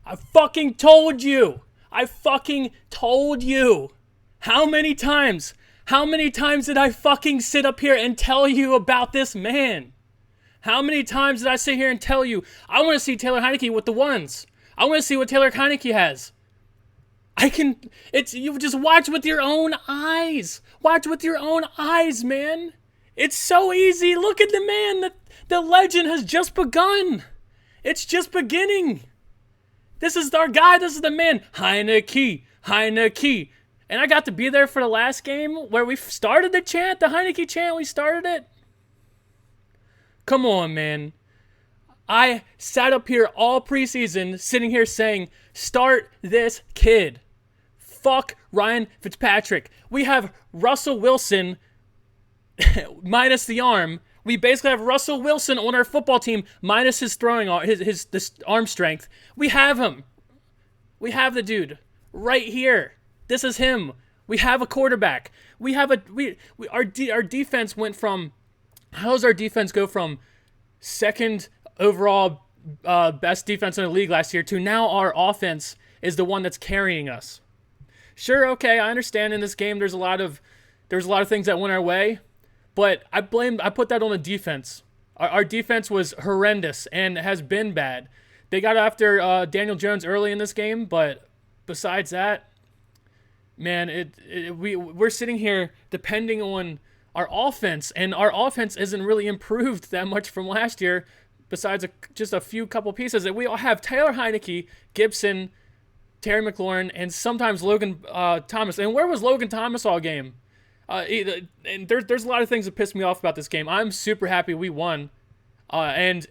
I fucking told you. I fucking told you. How many times? How many times did I fucking sit up here and tell you about this man? How many times did I sit here and tell you, I want to see Taylor Heinicke with the ones. I want to see what Taylor Heinicke has. You just watch with your own eyes. Watch with your own eyes, man. It's so easy. Look at the man. The legend has just begun. It's just beginning. This is our guy. This is the man. Heinicke. Heinicke. And I got to be there for the last game where we started the chant, the Heinicke chant. We started it. Come on, man. I sat up here all preseason sitting here saying, start this kid. Fuck Ryan Fitzpatrick. We have Russell Wilson minus the arm. We basically have Russell Wilson on our football team minus his throwing, his arm strength. We have him. We have the dude right here. This is him. We have a quarterback. We have our defense went from, how does our defense go from second overall best defense in the league last year to now our offense is the one that's carrying us? Sure, okay, I understand in this game there's a lot of things that went our way, but I put that on the defense. Our defense was horrendous and has been bad. They got after Daniel Jones early in this game, but besides that, man, we're sitting here depending on our offense, and our offense isn't really improved that much from last year, besides just a few couple pieces. And we all have Taylor Heinicke, Gibson, Terry McLaurin, and sometimes Logan Thomas. And where was Logan Thomas all game? And there's a lot of things that pissed me off about this game. I'm super happy we won. And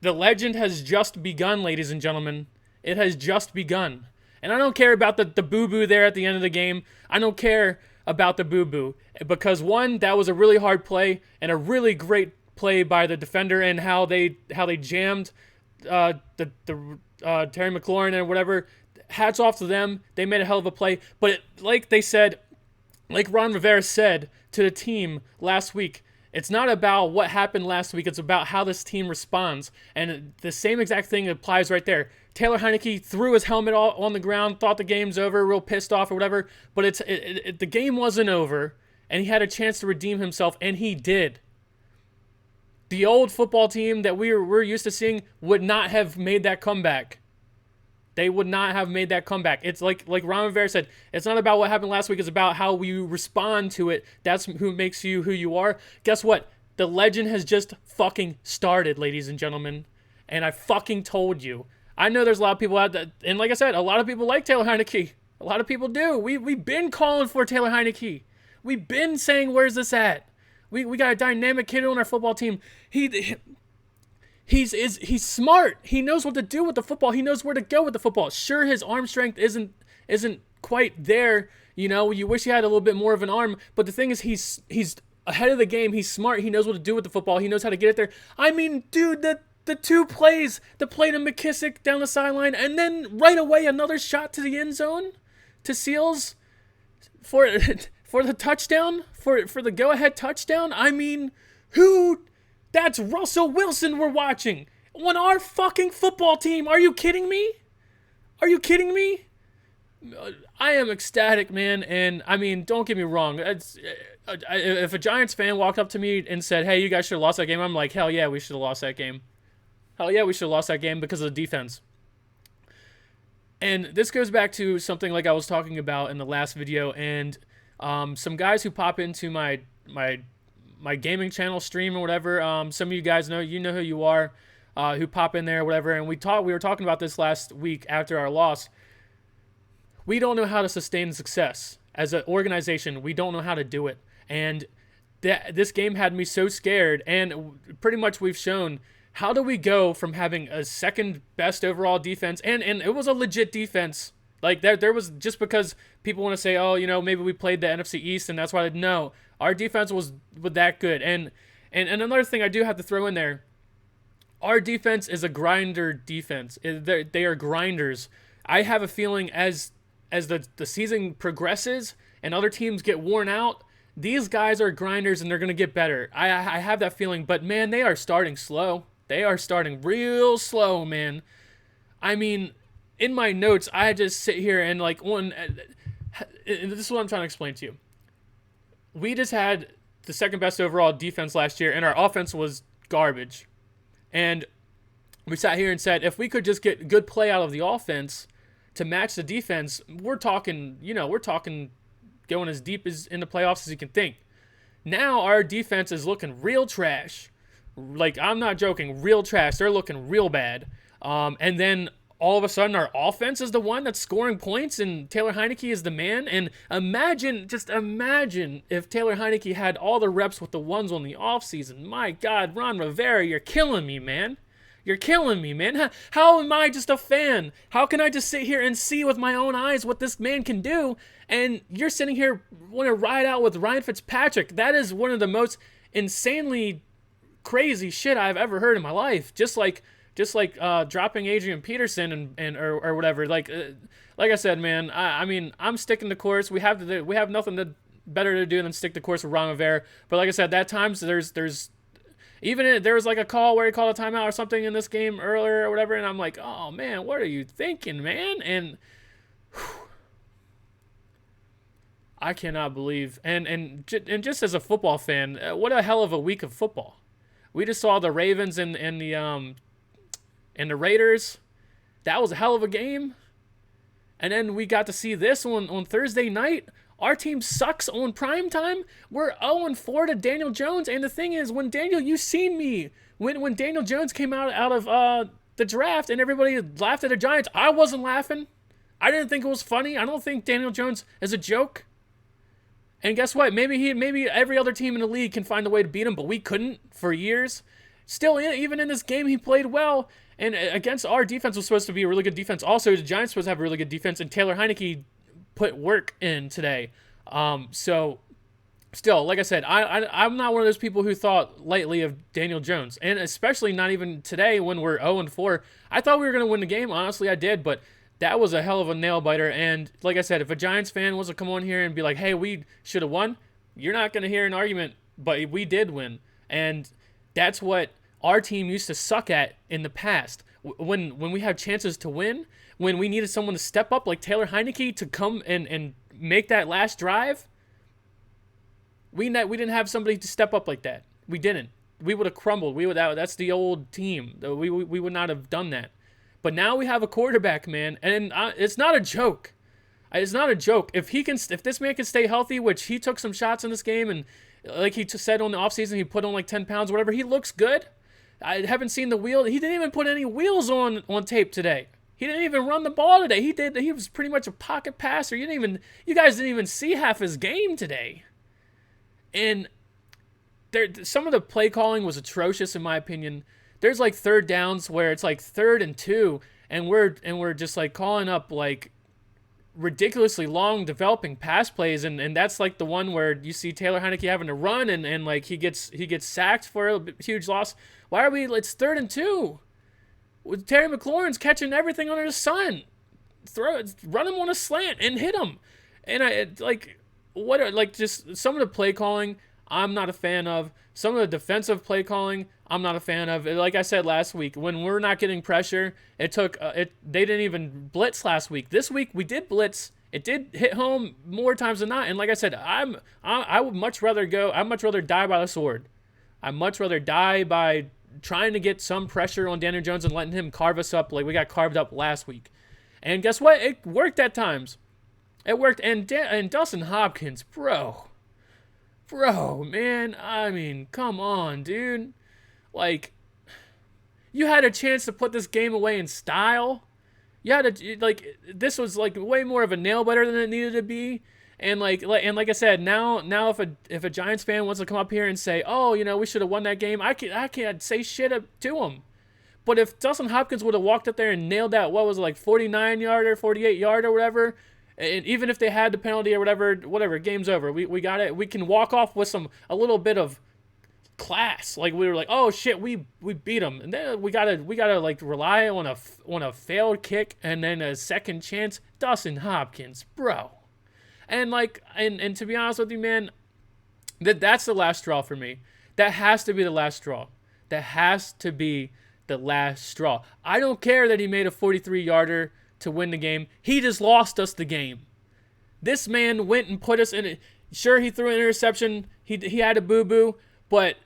the legend has just begun, ladies and gentlemen. It has just begun. And I don't care about the boo-boo there at the end of the game. I don't care about the boo-boo. Because, one, that was a really hard play and a really great play by the defender, and how they jammed Terry McLaurin and whatever. Hats off to them. They made a hell of a play. But like they said, like Ron Rivera said to the team last week, it's not about what happened last week. It's about how this team responds. And the same exact thing applies right there. Taylor Heinicke threw his helmet on the ground, thought the game's over, real pissed off or whatever. But the game wasn't over, and he had a chance to redeem himself, and he did. The old football team that we're used to seeing would not have made that comeback. They would not have made that comeback. It's like Ron Rivera said, it's not about what happened last week. It's about how you respond to it. That's who makes you who you are. Guess what? The legend has just fucking started, ladies and gentlemen. And I fucking told you. I know there's a lot of people out there, and like I said, a lot of people like Taylor Heinicke. A lot of people do. We've been calling for Taylor Heinicke. We've been saying, where's this at? We got a dynamic kid on our football team. He's smart. He knows what to do with the football. He knows where to go with the football. Sure, his arm strength isn't quite there. You know, you wish he had a little bit more of an arm. But the thing is, he's ahead of the game. He's smart. He knows what to do with the football. He knows how to get it there. I mean, dude, the two plays, the play to McKissick down the sideline, and then right away another shot to the end zone to Seals for the touchdown, for the go-ahead touchdown. I mean, that's Russell Wilson we're watching on our fucking football team. Are you kidding me? Are you kidding me? I am ecstatic, man. And I mean, don't get me wrong. If a Giants fan walked up to me and said, hey, you guys should have lost that game, I'm like, hell yeah, we should have lost that game. Hell yeah, we should have lost that game because of the defense. And this goes back to something like I was talking about in the last video, and some guys who pop into my gaming channel stream or whatever. Some of you guys know who you are, who pop in there or whatever. And we were talking about this last week after our loss. We don't know how to sustain success as an organization. We don't know how to do it. And this game had me so scared. And pretty much we've shown, how do we go from having a second best overall defense, and it was a legit defense. Like there was, just because people want to say, oh, maybe we played the NFC East and that's why. No, our defense was that good. And another thing I do have to throw in there, our defense is a grinder defense. They are grinders. I have a feeling as the season progresses and other teams get worn out, these guys are grinders and they're going to get better. I have that feeling. But man, they are starting slow. They are starting real slow, man. I mean, in my notes, I just sit here and like and this is what I'm trying to explain to you. We just had the second best overall defense last year, and our offense was garbage. And we sat here and said, if we could just get good play out of the offense to match the defense, we're talking going as deep as in the playoffs as you can think. Now our defense is looking real trash. Like, I'm not joking, real trash. They're looking real bad. And then all of a sudden our offense is the one that's scoring points and Taylor Heinicke is the man. And imagine if Taylor Heinicke had all the reps with the ones on the offseason. My God, Ron Rivera, you're killing me, man. You're killing me, man. How am I just a fan? How can I just sit here and see with my own eyes what this man can do? And you're sitting here want to ride out with Ryan Fitzpatrick. That is one of the most insanely crazy shit I've ever heard in my life. Just like dropping Adrian Peterson and or whatever. Like I said, man. I mean, I'm sticking the course. We have nothing better to do than stick the course with Ron Rivera. But like I said, at times there's there was like a call where he called a timeout or something in this game earlier or whatever, and I'm like, oh man, what are you thinking, man? And I cannot believe, and just as a football fan, what a hell of a week of football. We just saw the Ravens and the Raiders. That was a hell of a game. And then we got to see this on Thursday night. Our team sucks on prime time. We're 0-4 to Daniel Jones. And the thing is, when you seen me, when Daniel Jones came out of the draft and everybody laughed at the Giants, I wasn't laughing. I didn't think it was funny. I don't think Daniel Jones is a joke. And guess what? Maybe every other team in the league can find a way to beat him, but we couldn't for years. Still, even in this game, he played well. And against our defense was supposed to be a really good defense. Also, the Giants supposed to have a really good defense, and Taylor Heinicke put work in today. So still, like I said, I'm not one of those people who thought lightly of Daniel Jones, and especially not even today when we're 0-4. I thought we were going to win the game. Honestly, I did, but that was a hell of a nail biter. And like I said, if a Giants fan wants to come on here and be like, hey, we should have won, you're not going to hear an argument, but we did win. And that's what our team used to suck at in the past. When we had chances to win, when we needed someone to step up like Taylor Heinicke to come and make that last drive, we didn't have somebody to step up like that. We didn't. We would have crumbled. That's the old team. We would not have done that. But now we have a quarterback, man, and it's not a joke. It's not a joke. If this man can stay healthy, which he took some shots in this game, and like he said on the offseason, he put on like 10 pounds, whatever. He looks good. I haven't seen the wheel. He didn't even put any wheels on tape today. He didn't even run the ball today. He was pretty much a pocket passer. You guys didn't even see half his game today. And some of the play calling was atrocious in my opinion. There's like third downs where it's like 3rd and 2, and we're just like calling up like ridiculously long developing pass plays, and that's like the one where you see Taylor Heinicke having to run and like he gets sacked for a huge loss. Why are it's 3rd and 2? With Terry McLaurin's catching everything under the sun. Run him on a slant and hit him. And just some of the play calling I'm not a fan of. Some of the defensive play calling I'm not a fan of. Like I said last week, when we're not getting pressure, they didn't even blitz last week. This week we did blitz. It did hit home more times than not. And like I said, I would much rather die by the sword. I'd much rather die by trying to get some pressure on Daniel Jones and letting him carve us up like we got carved up last week. And guess what? It worked at times. It worked. And Dustin Hopkins, bro, man, I mean, come on, dude. Like, you had a chance to put this game away in style. This was like way more of a nail biter than it needed to be. And like I said, now if a Giants fan wants to come up here and say, oh, we should have won that game, I can't say shit to him. But if Dustin Hopkins would have walked up there and nailed that, what was it, like 49-yarder, 48-yarder, whatever, and even if they had the penalty or whatever, game's over. We got it. We can walk off with a little bit of class. Like we were like, oh shit, we beat them, and then we gotta like rely on a failed kick and then a second chance. Dustin Hopkins, bro. And and to be honest with you, man, that's the last straw for me. That has to be the last straw. That has to be the last straw. I don't care that he made a 43-yarder to win the game. He just lost us the game. This man went and put us in it. Sure, he threw an interception. He had a boo-boo. But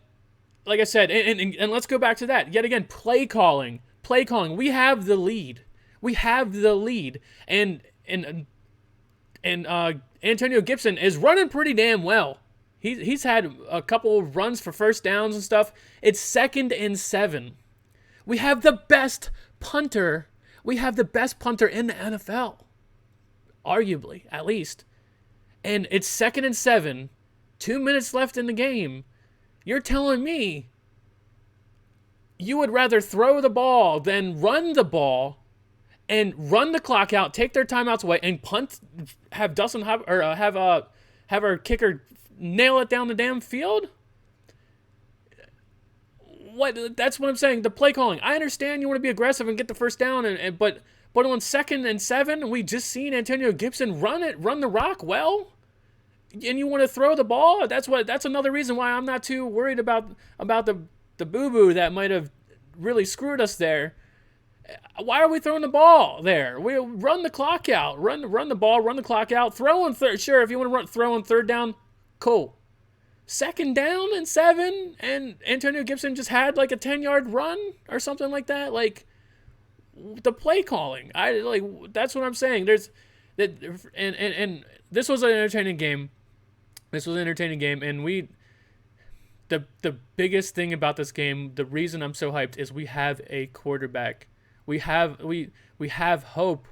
like I said, and let's go back to that. Yet again, play calling. Play calling. We have the lead. We have the lead. And Antonio Gibson is running pretty damn well. He's had a couple of runs for first downs and stuff. It's 2nd and 7. We have the best punter. We have the best punter in the NFL. Arguably, at least. And it's 2nd and 7. 2 minutes left in the game. You're telling me you would rather throw the ball than run the ball and run the clock out, take their timeouts away, and punt, have Dustin have our kicker nail it down the damn field? What? That's what I'm saying. The play calling. I understand you want to be aggressive and get the first down, but on 2nd and 7, we just seen Antonio Gibson run the rock well, and you want to throw the ball. That's another reason why I'm not too worried about the boo-boo that might have really screwed us there. Why are we throwing the ball there? We run the clock out. Run the ball, run the clock out. Throw on third. Sure, if you want to throw on third down, cool. 2nd down and 7, and Antonio Gibson just had like a 10-yard run or something like that. Like, the play calling. That's what I'm saying. There's that, and this was an entertaining game. And the biggest thing about this game, the reason I'm so hyped, is we have a quarterback. We have hope.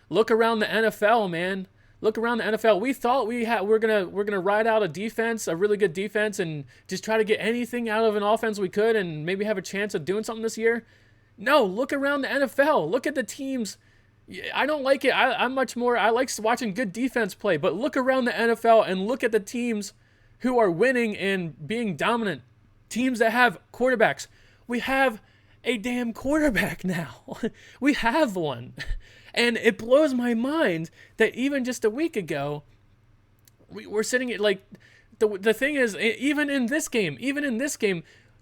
Look around the NFL, man. Look around the NFL. We thought we're gonna ride out a defense, a really good defense, and just try to get anything out of an offense we could, and maybe have a chance of doing something this year. No, look around the NFL. Look at the teams. I don't like it. I like watching good defense play, but look around the NFL and look at the teams who are winning and being dominant. Teams that have quarterbacks. We have a damn quarterback now. We have one. And it blows my mind that even just a week ago, we're sitting at like, the thing is, even in this game,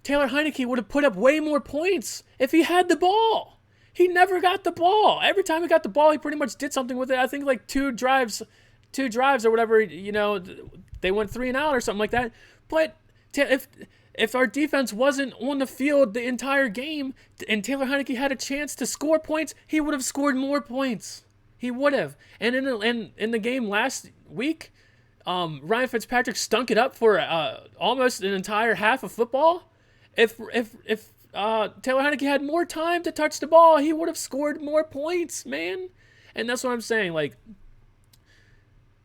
Taylor Heinicke would have put up way more points if he had the ball. He never got the ball. Every time he got the ball, he pretty much did something with it. I think like two drives or whatever, they went 3 and out or something like that. But if our defense wasn't on the field the entire game and Taylor Heinicke had a chance to score points, he would have scored more points. He would have. And in the game last week, Ryan Fitzpatrick stunk it up for almost an entire half of football. If Taylor Heinicke had more time to touch the ball, he would have scored more points, man. And that's what I'm saying. Like,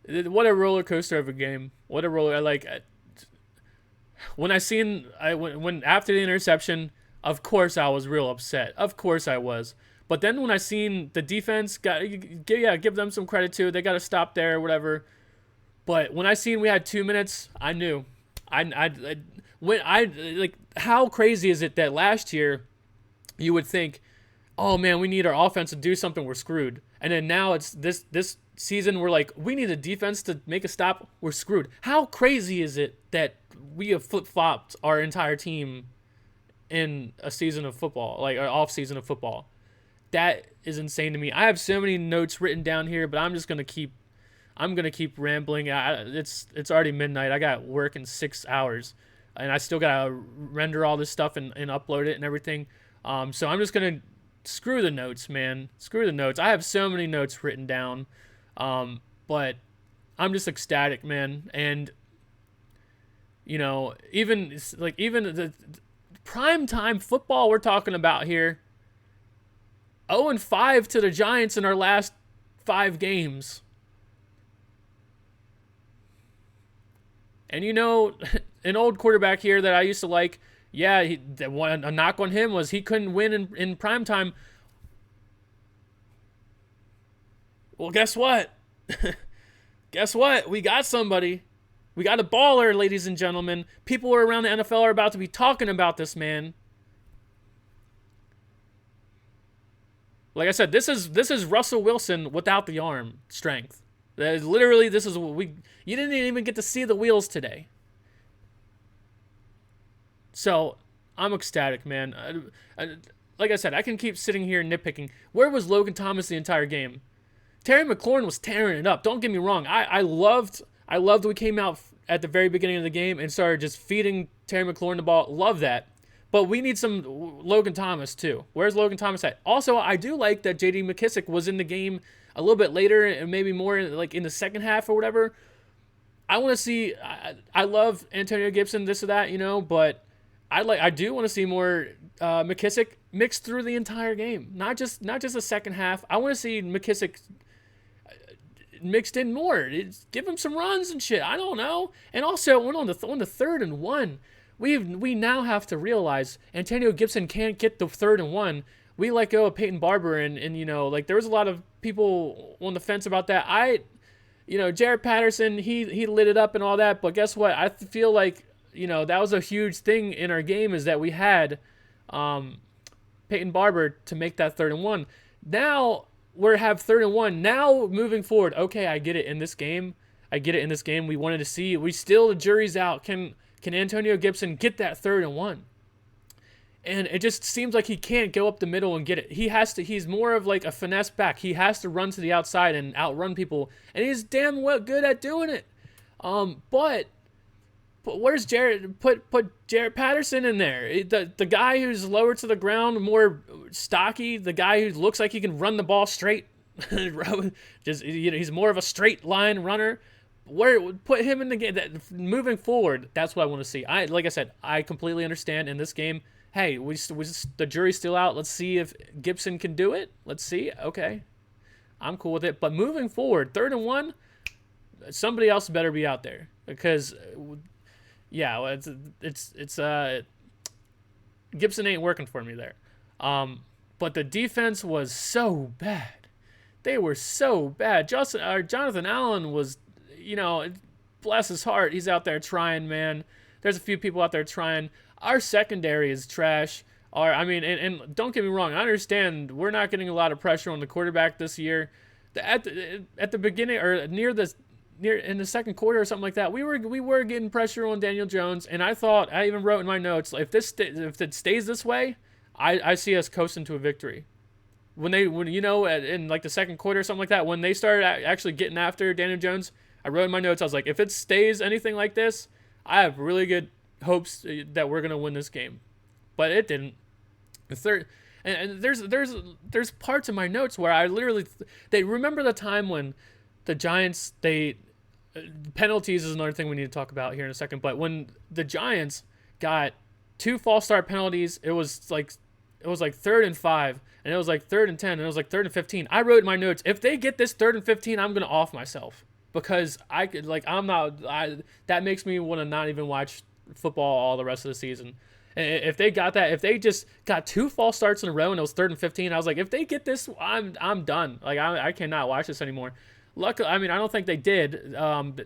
what a roller coaster of a game. What a roller. When when after the interception, of course I was real upset. Of course I was. But then when I seen the defense, give them some credit too. They got to stop there or whatever. But when I seen we had 2 minutes, I knew. How crazy is it that last year you would think, oh man, we need our offense to do something, we're screwed. And then now it's this season, we're like, we need a defense to make a stop, we're screwed. How crazy is it that we have flip-flopped our entire team in a season of football, like our off season of football? That is insane to me. I have so many notes written down here, but I'm gonna keep rambling. It's already midnight. I got work in 6 hours, and I still gotta render all this stuff and upload it and everything. So I'm just gonna screw the notes, man. Screw the notes. I have so many notes written down, but I'm just ecstatic, man. And even the prime time football we're talking about here. 0-5 to the Giants in our last 5 games. And an old quarterback here that I used to like, a knock on him was he couldn't win in prime time. Well, guess what? Guess what? We got somebody. We got a baller, ladies and gentlemen. People around the NFL are about to be talking about this man. Like I said, this is Russell Wilson without the arm strength. Literally, this is what you didn't even get to see the wheels today. So I'm ecstatic, man. like I said, I can keep sitting here nitpicking. Where was Logan Thomas the entire game? Terry McLaurin was tearing it up. Don't get me wrong. I loved we came out at the very beginning of the game and started just feeding Terry McLaurin the ball. Love that. But we need some Logan Thomas too. Where's Logan Thomas at? Also, I do like that J.D. McKissick was in the game a little bit later and maybe more like in the second half or whatever. I want to see. I love Antonio Gibson, this or that, but I do want to see more McKissick mixed through the entire game, not just the second half. I want to see McKissick mixed in more. Give him some runs and shit. I don't know. And also, on the 3rd and 1, we now have to realize Antonio Gibson can't get the 3rd and 1. We let go of Peyton Barber, and there was a lot of people on the fence about that. Jared Patterson, he lit it up and all that, but guess what? I feel like, that was a huge thing in our game, is that we had Peyton Barber to make that 3rd and 1. Now we have 3rd and 1. Now moving forward, okay, I get it in this game. We wanted to see. The jury's out. Can Antonio Gibson get that 3rd and 1? And it just seems like he can't go up the middle and get it. He's more of like a finesse back. He has to run to the outside and outrun people, and he's damn well good at doing it. But where's Jared? Put Jared Patterson in there. The guy who's lower to the ground, more stocky. The guy who looks like he can run the ball straight. He's more of a straight line runner. Put him in the game. Moving forward, that's what I want to see. Like I said, I completely understand in this game. Hey, the jury's still out. Let's see if Gibson can do it. Let's see. Okay, I'm cool with it. But moving forward, 3rd and 1, somebody else better be out there, because it's Gibson ain't working for me there. But the defense was so bad. They were so bad. Jonathan Allen was, bless his heart, he's out there trying, man. There's a few people out there trying. Our secondary is trash. And don't get me wrong, I understand we're not getting a lot of pressure on the quarterback this year. At the beginning, or near in the second quarter or something like that, we were getting pressure on Daniel Jones, and I even wrote in my notes, if it stays this way, I see us coasting to a victory. In like the second quarter or something like that, when they started actually getting after Daniel Jones, I wrote in my notes, I was like, if it stays anything like this, I have really good hopes that we're gonna win this game. But it didn't. The third, and there's parts of my notes where I literally they remember the time when the Giants, penalties is another thing we need to talk about here in a second. But when the Giants got 2 false start penalties, it was like 3rd and 5, and it was like 3rd and 10, and it was like 3rd and 15. I wrote in my notes, if they get this 3rd and 15, I'm gonna off myself, because that makes me want to not even watch football all the rest of the season. If they got that, if they just got 2 false starts in a row and it was 3rd and 15, I was like, if they get this, I'm done. Like I cannot watch this anymore. Luckily, I don't think they did.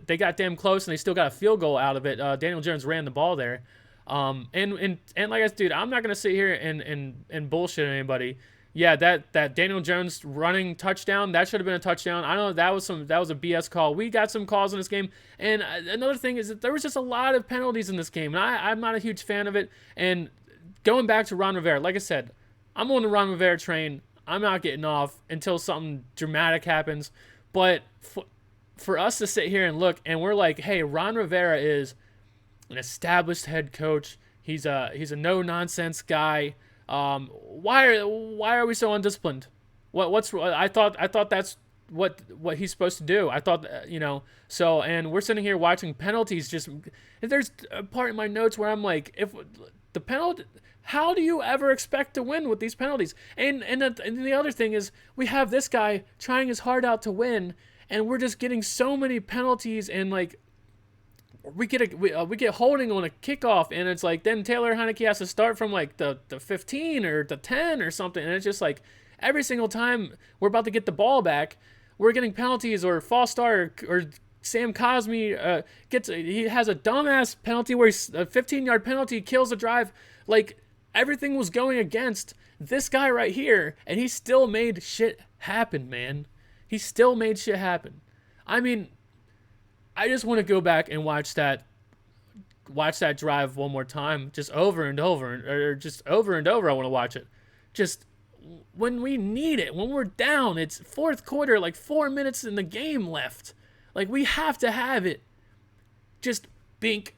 They got damn close and they still got a field goal out of it. Daniel Jones ran the ball there. And like I said, dude, I'm not gonna sit here and bullshit anybody. Yeah, that Daniel Jones running touchdown, that should have been a touchdown. I know that was a BS call. We got some calls in this game. And another thing is that there was just a lot of penalties in this game, and I'm not a huge fan of it. And going back to Ron Rivera, like I said, I'm on the Ron Rivera train. I'm not getting off until something dramatic happens. But for us to sit here and look, and we're like, hey, Ron Rivera is an established head coach. He's a no-nonsense guy. Why are we so undisciplined? I thought that's what he's supposed to do. I thought, so, and we're sitting here watching penalties. There's a part in my notes where I'm like, if the penalty, how do you ever expect to win with these penalties? And the other thing is, we have this guy trying his heart out to win, and we're just getting so many penalties, and like, we get holding on a kickoff, and it's like then Taylor Heinicke has to start from like the 15 or the 10 or something, and it's just like every single time we're about to get the ball back, we're getting penalties or false start, or Sam Cosmi he has a dumbass penalty where a 15-yard penalty kills a drive. Like, everything was going against this guy right here, and he still made shit happen, man. He still made shit happen. I just want to go back and watch that drive one more time, just over and over, or just over and over. I want to watch it, just when we need it, when we're down, it's fourth quarter, like 4 minutes in the game left. Like, we have to have it. Just bink.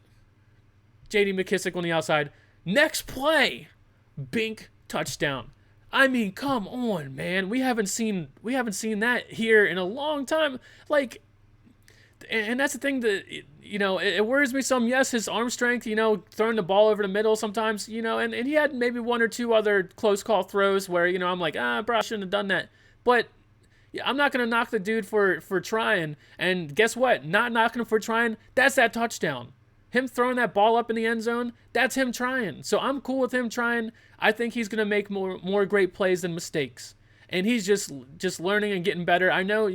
J.D. McKissick on the outside. Next play. Bink. Touchdown. I mean, come on, man. We haven't seen that here in a long time. Like, and that's the thing that, it worries me some. Yes, his arm strength, throwing the ball over the middle sometimes, and he had maybe one or two other close call throws where, I'm like, bro, I shouldn't have done that. But I'm not going to knock the dude for trying. And guess what? Not knocking him for trying, that's that touchdown. Him throwing that ball up in the end zone, that's him trying. So I'm cool with him trying. I think he's going to make more great plays than mistakes. And he's just learning and getting better. I know,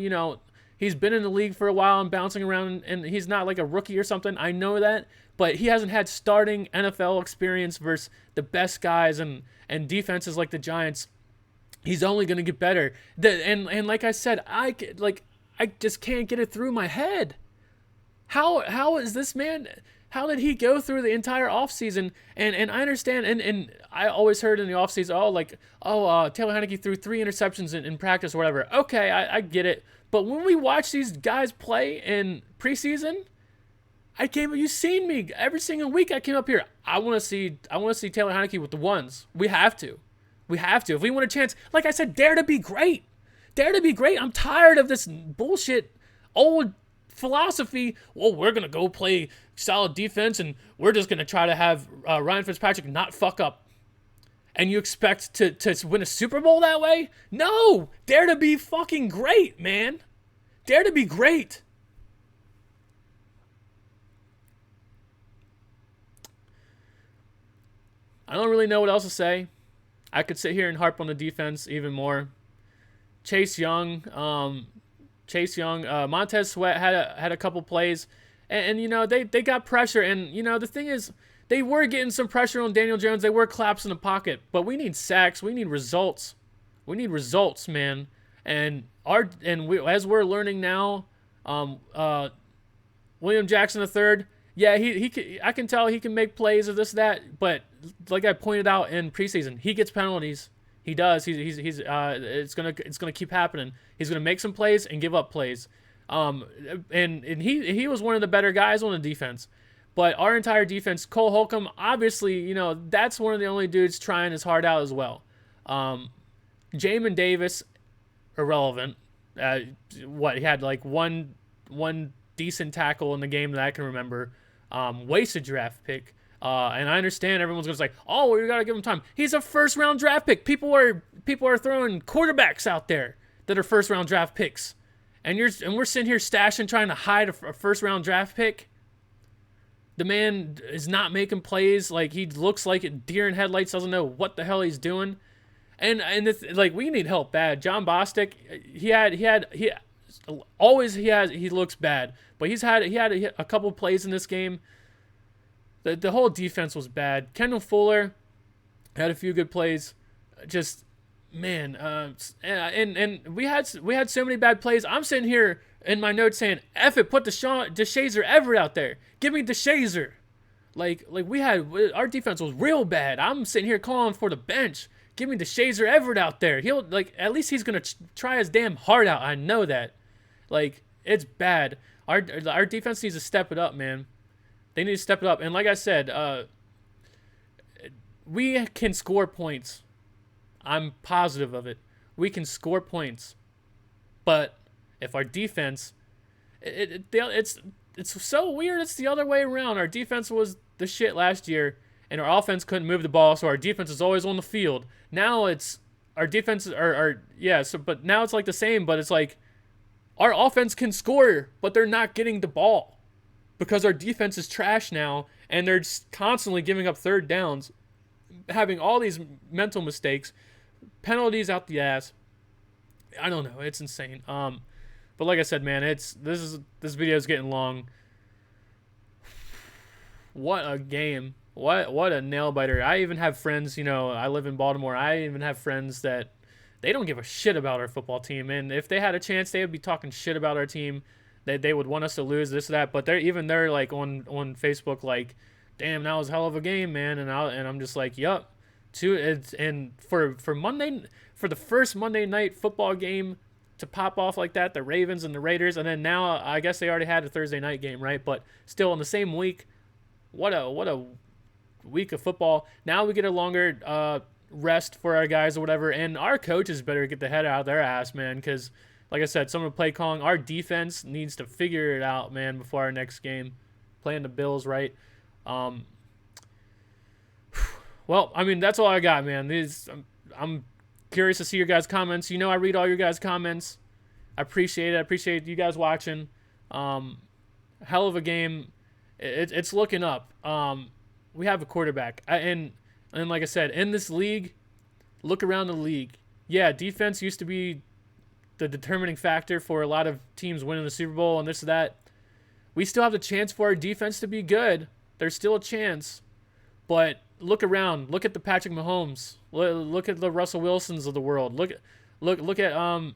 he's been in the league for a while and bouncing around, and he's not like a rookie or something. I know that. But he hasn't had starting NFL experience versus the best guys and defenses like the Giants. He's only going to get better. And like I said, I just can't get it through my head. How is this man... How did he go through the entire offseason? And I understand, and I always heard in the offseason, Taylor Heinicke threw 3 interceptions in practice or whatever. Okay, I get it. But when we watch these guys play in preseason, you've seen me every single week I came up here. I want to see Taylor Heinicke with the ones. We have to. If we want a chance, like I said, dare to be great. I'm tired of this bullshit old philosophy. Well, we're going to go play solid defense and we're just going to try to have Ryan Fitzpatrick not fuck up. And you expect to win a Super Bowl that way? No! Dare to be fucking great, man. Dare to be great. I don't really know what else to say. I could sit here and harp on the defense even more. Chase Young, Montez Sweat had a couple plays, and they got pressure, and the thing is, they were getting some pressure on Daniel Jones. They were claps in the pocket, but we need sacks. We need results. We need results, man. And as we're learning now, William Jackson III, yeah, I can tell he can make plays of this that, but like I pointed out in preseason, he gets penalties. He does. It's gonna keep happening. He's gonna make some plays and give up plays. And he was one of the better guys on the defense. But our entire defense, Cole Holcomb, obviously, that's one of the only dudes trying his heart out as well. Jamin Davis, irrelevant. He had like one decent tackle in the game that I can remember. Wasted draft pick. And I understand everyone's going to say, oh, we got to give him time. He's a first-round draft pick. People are throwing quarterbacks out there that are first-round draft picks. And we're sitting here stashing, trying to hide a first-round draft pick. The man is not making plays. Like, he looks like a deer in headlights, doesn't know what the hell he's doing. And we need help bad. John Bostic, he looks bad. But he had a couple plays in this game. The whole defense was bad. Kendall Fuller had a few good plays. Just, man, and we had so many bad plays. I'm sitting here in my notes saying, F it, put DeShazer Everett out there. Give me DeShazer. Like our defense was real bad. I'm sitting here calling for the bench. Give me DeShazer Everett out there. At least he's gonna try his damn heart out. I know that. Like, it's bad. Our defense needs to step it up, man. They need to step it up. And like I said, we can score points. I'm positive of it. We can score points. But if our defense, it's so weird. It's the other way around. Our defense was the shit last year, and our offense couldn't move the ball, so our defense is always on the field. Now it's our defense but now it's like the same, but it's like our offense can score, but they're not getting the ball. Because our defense is trash now, and they're just constantly giving up third downs, having all these mental mistakes, penalties out the ass. I don't know. It's insane. But like I said, man, this video is getting long. What a game. What a nail biter. I even have friends, I live in Baltimore. I even have friends that they don't give a shit about our football team. And if they had a chance, they would be talking shit about our team. They would want us to lose this or that, but they're like on Facebook like, damn, that was a hell of a game, man. And I'm just like, yup, And for the first Monday night football game to pop off like that, the Ravens and the Raiders, and then now I guess they already had a Thursday night game, right? But still in the same week. What a week of football. Now we get a longer rest for our guys or whatever, and our coaches better get the head out of their ass, man, because like I said, some of the play calling, our defense needs to figure it out, man, before our next game. Playing the Bills, right? Well, I mean, that's all I got, man. I'm curious to see your guys' comments. You know, I read all your guys' comments. I appreciate it. I appreciate you guys watching. Hell of a game. It's looking up. We have a quarterback. And like I said, in this league, look around the league. Yeah, defense used to be the determining factor for a lot of teams winning the Super Bowl and this and that. We still have the chance for our defense to be good. There's still a chance. But look around. Look at the Patrick Mahomes. Look at the Russell Wilsons of the world. Look at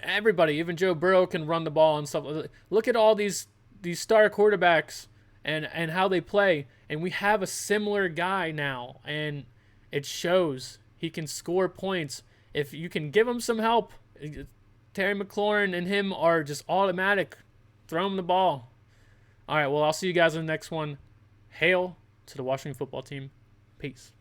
everybody. Even Joe Burrow can run the ball and stuff. Look at all these star quarterbacks and how they play. And we have a similar guy now. And it shows. He can score points. If you can give him some help, Terry McLaurin and him are just automatic. Throw him the ball. All right, well, I'll see you guys in the next one. Hail to the Washington football team. Peace.